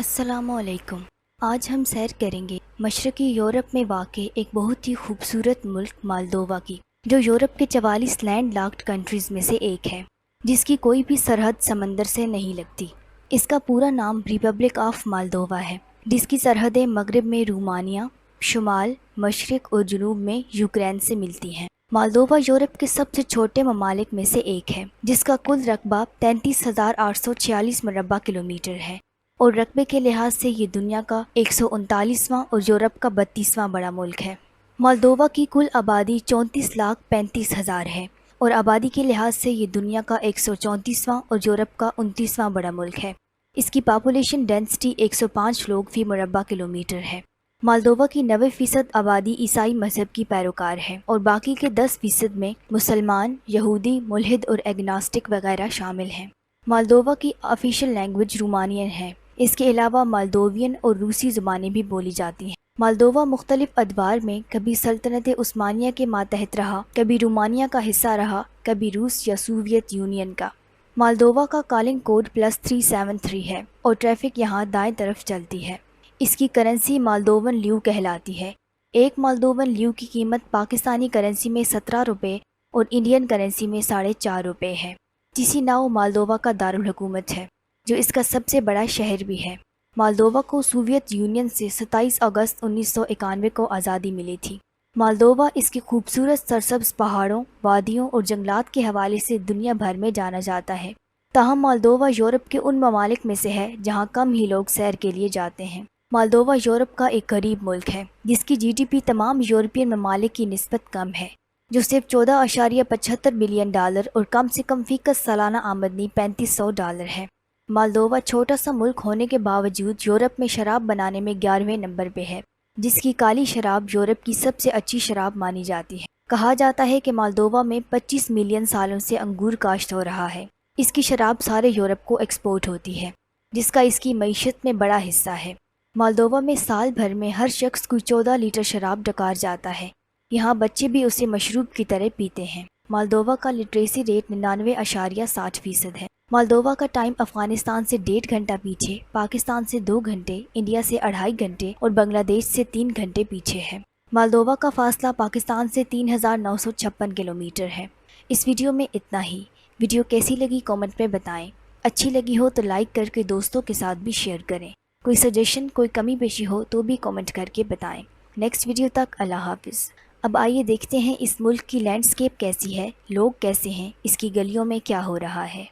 السلام علیکم۔ آج ہم سیر کریں گے مشرقی یورپ میں واقع ایک بہت ہی خوبصورت ملک مالدووا کی، جو یورپ کے 44 لینڈ لاکڈ کنٹریز میں سے ایک ہے، جس کی کوئی بھی سرحد سمندر سے نہیں لگتی۔ اس کا پورا نام ریپبلک آف مالدووا ہے، جس کی سرحدیں مغرب میں رومانیہ، شمال، مشرق اور جنوب میں یوکرین سے ملتی ہیں۔ مالدووا یورپ کے سب سے چھوٹے ممالک میں سے ایک ہے، جس کا کل رقبہ 33,846 مربع کلومیٹر ہے، اور رقبے کے لحاظ سے یہ دنیا کا 139واں اور یورپ کا 32واں بڑا ملک ہے۔ مالدووا کی کل آبادی 34,35,000 ہے، اور آبادی کے لحاظ سے یہ دنیا کا 134واں اور یورپ کا 29واں بڑا ملک ہے۔ اس کی پاپولیشن ڈینسٹی 105 لوگ فی مربع کلومیٹر ہے۔ مالدووا کی 90% آبادی عیسائی مذہب کی پیروکار ہے، اور باقی کے 10% میں مسلمان، یہودی، ملحد اور ایگناسٹک وغیرہ شامل ہیں۔ مالدووا کی آفیشیل لینگویج رومانین ہے۔ اس کے علاوہ مالدووین اور روسی زبانیں بھی بولی جاتی ہیں۔ مالدووا مختلف ادوار میں کبھی سلطنت عثمانیہ کے ماتحت رہا، کبھی رومانیہ کا حصہ رہا، کبھی روس یا سوویت یونین کا۔ مالدووا کا کالنگ کوڈ +373 ہے، اور ٹریفک یہاں دائیں طرف چلتی ہے۔ اس کی کرنسی مالدوون لیو کہلاتی ہے۔ ایک مالدوون لیو کی قیمت پاکستانی کرنسی میں 17 روپے اور انڈین کرنسی میں 4.5 روپے ہے۔ چیسیناؤ مالدووا کا دارالحکومت ہے، جو اس کا سب سے بڑا شہر بھی ہے۔ مالدووا کو سوویت یونین سے 27 اگست 1991 کو آزادی ملی تھی۔ مالدووا اس کی خوبصورت سرسبز پہاڑوں، وادیوں اور جنگلات کے حوالے سے دنیا بھر میں جانا جاتا ہے۔ تاہم مالدووا یورپ کے ان ممالک میں سے ہے جہاں کم ہی لوگ سیر کے لیے جاتے ہیں۔ مالدووا یورپ کا ایک غریب ملک ہے، جس کی GDP تمام یورپین ممالک کی نسبت کم ہے، جو صرف $14.75 بلین اور کم سے کم فی کس سالانہ آمدنی $3500 ہے۔ مالدووا چھوٹا سا ملک ہونے کے باوجود یورپ میں شراب بنانے میں 11ویں نمبر پہ ہے، جس کی کالی شراب یورپ کی سب سے اچھی شراب مانی جاتی ہے۔ کہا جاتا ہے کہ مالدووا میں 25 ملین سالوں سے انگور کاشت ہو رہا ہے۔ اس کی شراب سارے یورپ کو ایکسپورٹ ہوتی ہے، جس کا اس کی معیشت میں بڑا حصہ ہے۔ مالدووا میں سال بھر میں ہر شخص کو 14 لیٹر شراب ڈکار جاتا ہے۔ یہاں بچے بھی اسے مشروب کی طرح پیتے ہیں۔ مالدووا کا لٹریسی ریٹ 99.60% ہے۔ مالدووا کا ٹائم افغانستان سے 1.5 گھنٹہ پیچھے، پاکستان سے 2 گھنٹے، انڈیا سے 2.5 گھنٹے اور بنگلہ دیش سے 3 گھنٹے پیچھے ہے۔ مالدووا کا فاصلہ پاکستان سے 3,956 کلومیٹر ہے۔ اس ویڈیو میں اتنا ہی۔ ویڈیو کیسی لگی کامنٹ میں بتائیں۔ اچھی لگی ہو تو لائک کر کے دوستوں کے ساتھ بھی شیئر کریں۔ کوئی سجیشن، کوئی کمی بیشی ہو تو بھی کامنٹ کر کے بتائیں۔ نیکسٹ ویڈیو تک اللہ حافظ۔ اب آئیے دیکھتے ہیں اس ملک کی لینڈسکیپ کیسی ہے، لوگ کیسے ہیں، اس کی گلیوں میں کیا ہو رہا ہے۔